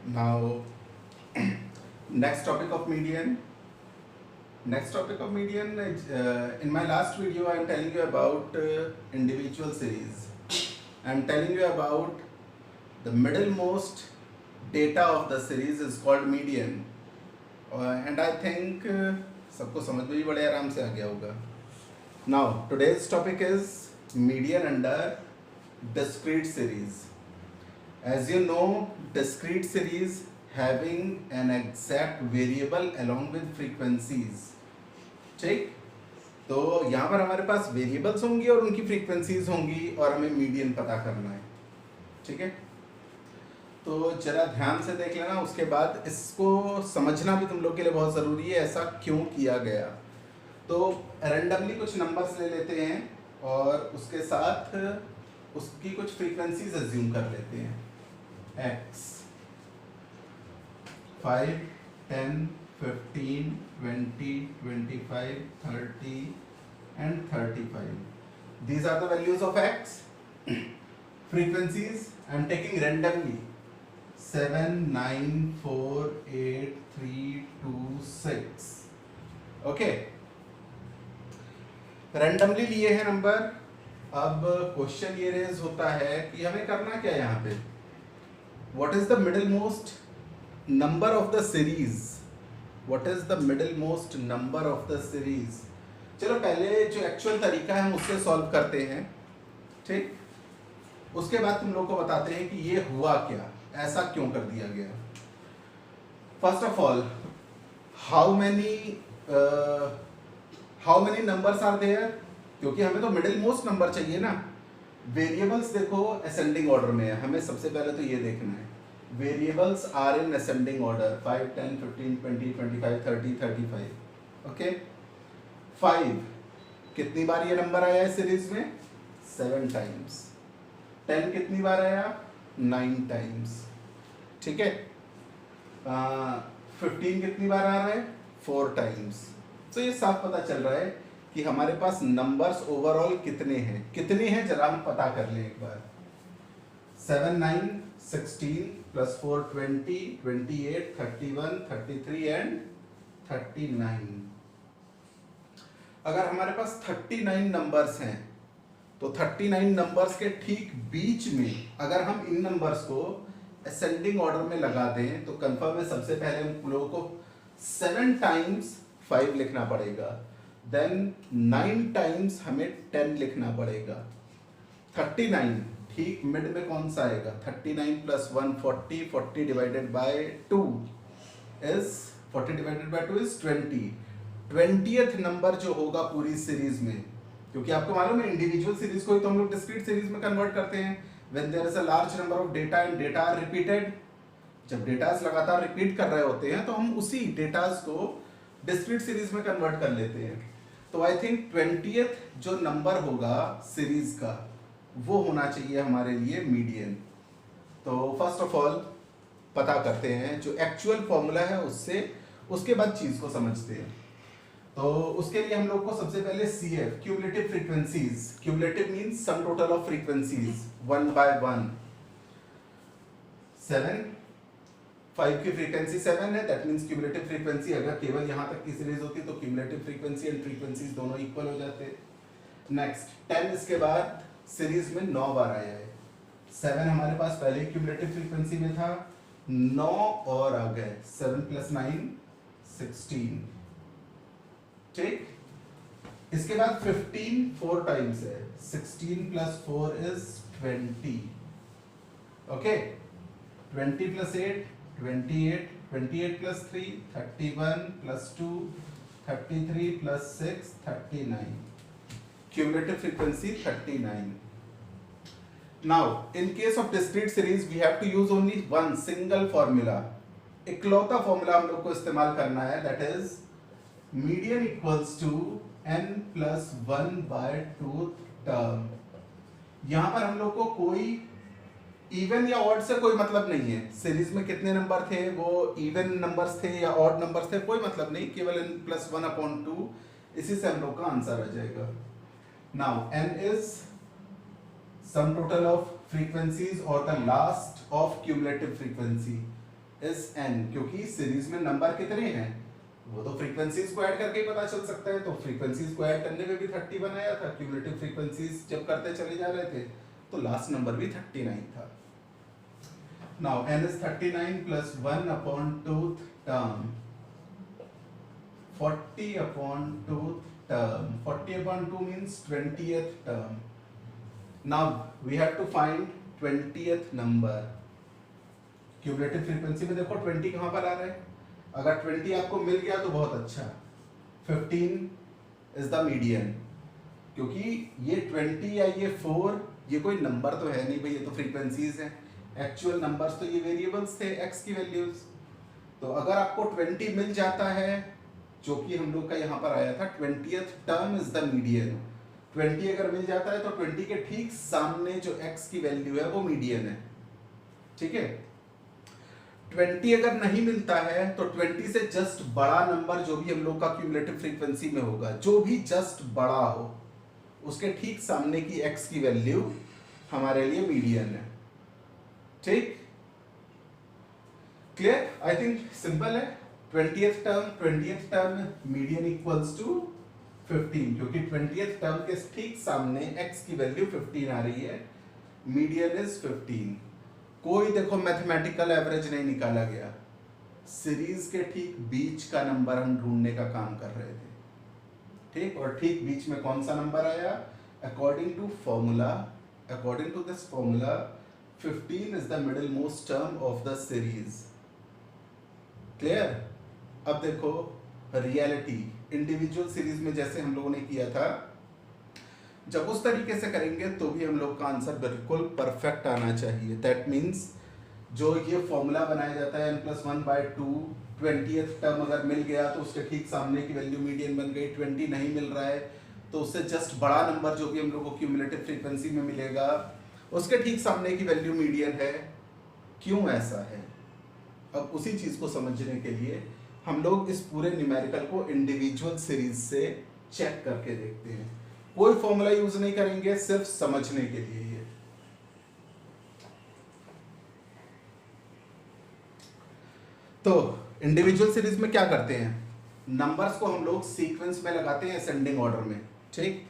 Now, next topic of median. Next topic of median. In my last video, I am telling you about individual series. I am telling you about the middlemost data of the series is called median. And I think सबको समझ में भी बड़े आराम से आ गया होगा. Now, today's topic is median under discrete series. As you know, discrete series having an exact variable along with frequencies. ठीक, तो यहाँ पर हमारे पास वेरिएबल्स होंगी और उनकी फ्रीक्वेंसीज होंगी और हमें मीडियन पता करना है. ठीक है, तो जरा ध्यान से देख लेना. उसके बाद इसको समझना भी तुम लोग के लिए बहुत ज़रूरी है, ऐसा क्यों किया गया. तो रैंडमली कुछ नंबर्स ले लेते हैं और उसके साथ उसकी कुछ फ्रीक्वेंसीज अज्यूम कर लेते हैं. x 5, 10, 15, 20, 25, 30 and 35. These are the values of x. Frequencies I am taking randomly. 7, 9, 4, 8, 3, 2, 6. Okay. Randomly लिए हैं नंबर. अब क्वेश्चन ये रेज होता है कि हमें करना क्या है यहाँ पे. What is the middlemost number of the series? What is the middlemost number of the series? चलो पहले जो एक्चुअल तरीका है हम उससे सॉल्व करते हैं. ठीक, उसके बाद तुम लोग को बताते हैं कि ये हुआ क्या, ऐसा क्यों कर दिया गया. First of all, how many numbers are there, क्योंकि हमें तो मिडिल मोस्ट नंबर चाहिए ना. वेरिएबल्स देखो असेंडिंग ऑर्डर में है. हमें सबसे पहले तो ये देखना है variables are in ascending order. 5, 10, 15, 20, 25, 30, 35. Okay, 5 कितनी बार ये नंबर आया है सीरीज में? 7 टाइम्स. 10 कितनी बार आया? 9 टाइम्स. ठीक है. 15 कितनी बार आ रहा है? 4 टाइम्स. तो ये साफ पता चल रहा है कि हमारे पास नंबर्स ओवरऑल कितने हैं जरा हम पता कर लें एक बार. 7, 9, 16 प्लस 4, 20, 28, 31, 33 एंड 39. अगर हमारे पास 39 नंबर्स हैं तो 39 नंबर्स के ठीक बीच में अगर हम इन नंबर्स को असेंडिंग ऑर्डर में लगा दें तो कंफर्म है सबसे पहले हम लोगों को 7 टाइम्स 5 लिखना पड़ेगा. देन 9 टाइम्स हमें 10 लिखना पड़ेगा. 39 ठीक मिड में कौन सा आएगा? 39 plus 1 40. 40 divided by 2 is 40 divided by 2 is 20. 20th number जो होगा पूरी सीरीज में, क्योंकि आपको मालूम है इंडिविजुअल सीरीज को ही तो हम लोग डिस्क्रीट सीरीज में कन्वर्ट करते हैं when there is a large number of data and data are repeated. जब डेटास लगातार रिपीट कर रहे होते हैं तो हम उसी डेटास को डिस्क्रीट सीरीज में कन्वर्ट कर लेते हैं. तो आई थिंक 20th जो नंबर होगा सीरीज का वो होना चाहिए हमारे लिए मीडियन. तो फर्स्ट ऑफ ऑल पता करते हैं जो एक्चुअल फॉर्मूला है उससे, उसके बाद चीज को समझते हैं. तो उसके लिए हम लोग को सबसे पहले CF cumulative frequencies. Cumulative means sum total of frequencies 1 by 1. 7, 5 की फ्रीक्वेंसी 7 है, दैट मींस क्यूमुलेटिव फ्रीक्वेंसी अगर केवल यहाँ तक की सीरीज होती तो क्यूमुलेटिव फ्रीक्वेंसी एंड फ्रीक्वेंसीज दोनों इक्वल हो जाते. नेक्स्ट 10 इसके बाद सीरीज में 9 बार आया है. 7 हमारे पास पहले क्यूमुलेटिव फ्रीक्वेंसी में था, 9 और आ गए. 7 प्लस 9 16. ठीक, इसके बाद 15 4 टाइम्स है. 16 plus 4 is 20. Okay, 20 plus 8 28, 28 plus 3 31 plus 2 33 plus 6 39. Cumulative frequency 39. Now in case of discrete series we have to use only one single formula. इकलौता फॉर्मूला हम लोग को इस्तेमाल करना है, that is median equals to n plus 1 by 2 term. यहाँ पर हम लोग को कोई इवन या ऑड से कोई मतलब नहीं है. सीरीज में कितने नंबर थे, वो इवन नंबर्स थे या ऑड नंबर्स थे, कोई मतलब नहीं. केवल n प्लस 1/2 इसी से हम लोग का आंसर आ जाएगा. Now n is sum total of frequencies or the last of cumulative frequency. Is n, क्योंकि सीरीज में नंबर कितने हैं वो तो फ्रीक्वेंसीज को ऐड करके ही पता चल सकता है, तो फ्रीक्वेंसीज को ऐड करने में भी 30 बनाया था, क्यूमुलेटिव फ्रीक्वेंसीज जब करते चले जा रहे थे तो लास्ट नंबर भी 39 था। Now n is 39 plus 1 upon 2th term, 40 upon 2th term, 40 upon 2 means 20th term. Now we have to find 20th number. Cumulative frequency में देखो 20 कहाँ पर आ रहा है, अगर 20 आपको मिल गया तो बहुत अच्छा, 15 इज द मीडियन, क्योंकि ये 20 या ये 4 ये कोई नंबर तो है नहीं भाई, ये तो फ्रीक्वेंसीज हैं, एक्चुअल नंबर्स तो ये वेरिएबल्स थे x की वैल्यूज। तो अगर आपको 20 मिल जाता है, जो कि हम लोग का यहाँ पर आया था 20th term is the median, 20 अगर मिल जाता है तो 20 के ठीक सामने जो x की वैल्यू है वो मीडियन है, ठीक है। 20 अगर नहीं मिलता है तो 20 से जस्ट बड़ा नंबर जो भी हम लोग का क्यूमुलेटिव फ्रीक्वेंसी में होगा, जो भी जस्ट बड़ा हो, उसके ठीक सामने की x की वैल्यू हमारे लिए मीडियन है, ठीक, क्लियर। आई थिंक सिंपल है। 20th term median equals to 15, क्योंकि 20th टर्म के ठीक सामने x की वैल्यू 15 आ रही है, मीडियन इज 15। कोई देखो मैथमेटिकल एवरेज नहीं निकाला गया, सीरीज के ठीक बीच का नंबर हम ढूंढने का काम कर रहे थे, ठीक, और ठीक बीच में कौन सा नंबर आया, according to this formula 15 is the middle most term of the series, clear. अब देखो रियलिटी, इंडिविजुअल सीरीज में जैसे हम लोगों ने किया था, जब उस तरीके से करेंगे तो भी हम लोग का आंसर बिल्कुल परफेक्ट आना चाहिए। दैट मीन्स जो ये फॉर्मूला बनाया जाता है n+1/2, 20th टर्म अगर मिल गया तो उसके ठीक सामने की वैल्यू मीडियन बन गई, 20 नहीं मिल रहा है तो उससे जस्ट बड़ा नंबर जो भी हम लोग को क्यूमुलेटिव फ्रीक्वेंसी में मिलेगा उसके ठीक सामने की वैल्यू मीडियन है। क्यों ऐसा है, अब उसी चीज को समझने के लिए हम लोग इस पूरे न्यूमेरिकल को इंडिविजुअल सीरीज से चेक करके देखते हैं। कोई फॉर्मूला यूज नहीं करेंगे, सिर्फ समझने के लिए ये। तो इंडिविजुअल सीरीज में क्या करते हैं, नंबर्स को हम लोग सीक्वेंस में लगाते हैं असेंडिंग ऑर्डर में, ठीक।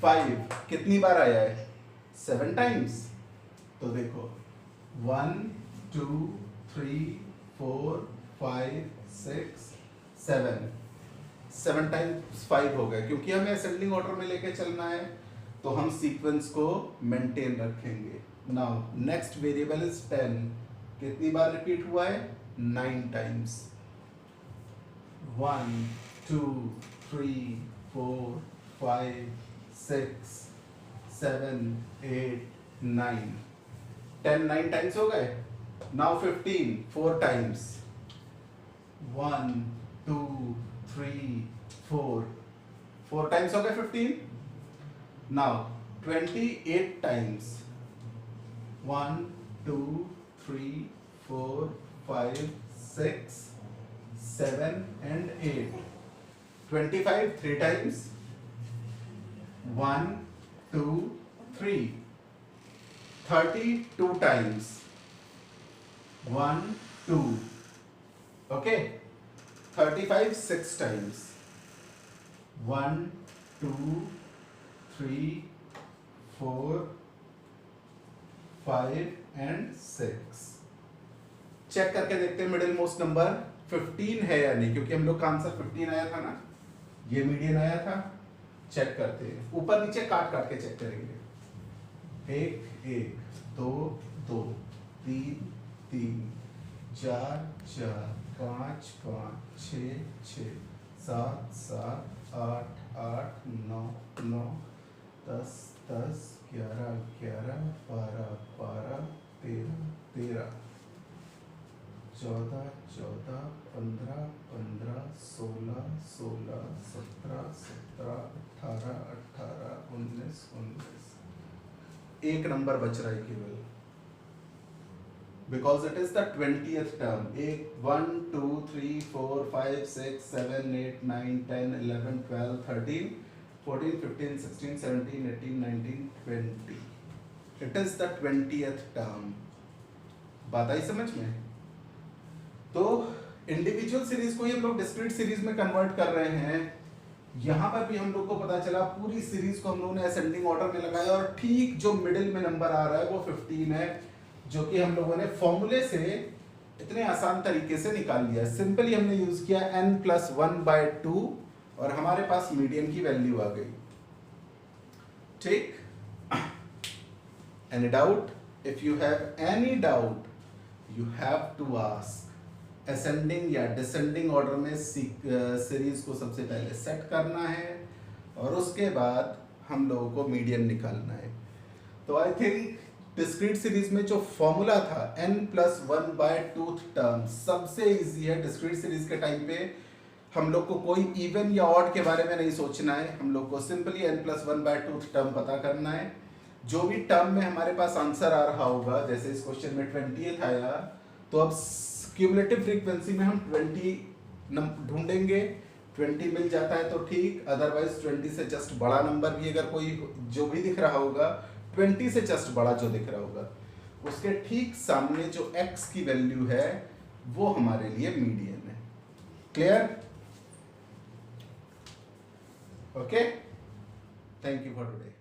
5 कितनी बार आया है, 7 टाइम्स, तो देखो 1 2 3 4 5 6 7 टाइम्स 5 हो गए, क्योंकि हमें असेंडिंग ऑर्डर में लेके चलना है तो हम सीक्वेंस को मेंटेन रखेंगे। नाउ नेक्स्ट वेरिएबल इज 10, कितनी बार रिपीट हुआ है, 9 टाइम्स, 1 2 3 4 5 6 7 8 9, 10 9 टाइम्स हो गए। नाउ 15 4 टाइम्स, 1 2 3 4 टाइम्स हो गए 15। Now 28 times, 1 2 3 4 5 6 7 and 8, 25 3 times, 1 2 3, 32 times, 1 2, okay, 35 6 times, 1 2 3 4 5 and 6। Check करके देखते हैं मिडिल मोस्ट नंबर 15 है या नहीं, क्योंकि हम लोग का आंसर 15 आया था ना, ये मीडियन आया था। चेक करते हैं, ऊपर नीचे काट काट के चेक करेंगे, 1 1 2 2 3 3 4 4 5 5 6 6 7 7 8 8 9 9 10 10 11 11 12 12 13 13 14 14 15 15 16 16 17 17 18 18 19 19, एक नंबर बच रहा है केवल, because it is the 20th term. 1 2 3 4 5 6 7 8 9 10 11 12 13 14 15 16 17 18 19 20, it is the 20th term. बात आई समझ में? तो इंडिविजुअल सीरीज को ही हम लोग डिस्क्रीट सीरीज में कन्वर्ट कर रहे हैं। यहाँ पर भी हम लोग को पता चला पूरी सीरीज को हम लोगों ने असेंडिंग ऑर्डर में लगाया और ठीक जो मिडिल में नंबर आ रहा है वो 15 है, जो कि हम लोगों ने फॉर्मूले से इतने आसान तरीके से निकाल लिया। सिंपली हमने यूज किया n+1/2 और हमारे पास मीडियन की वैल्यू आ गई। ठीक, any doubt? If you have any doubt you have to ask. Ascending या डिसेंडिंग ऑर्डर में सीरीज को सबसे पहले सेट करना है और उसके बाद हम लोगों को मीडियन निकालना है। तो आई थिंक डिस्क्रीट सीरीज में जो फॉर्मूला था n+1/2 टर्म सबसे इजी है। डिस्क्रीट सीरीज के टाइम पे हम लोग को कोई इवन या ऑड के बारे में नहीं सोचना है, हम लोग को सिंपली n+1/2 टर्म पता करना है। जो भी टर्म में हमारे पास आंसर आ रहा होगा, जैसे इस क्वेश्चन में 20th आया, तो अब क्यूमुलेटिव फ्रीक्वेंसी में हम 20 ढूंढेंगे। 20 मिल जाता है तो ठीक, अदरवाइज 20 से जस्ट बड़ा नंबर भी अगर कोई जो भी दिख रहा होगा, 20 से जस्ट बड़ा जो दिख रहा होगा, उसके ठीक सामने जो x की वैल्यू है वो हमारे लिए मीडियन है। Clear? Okay, thank you for today.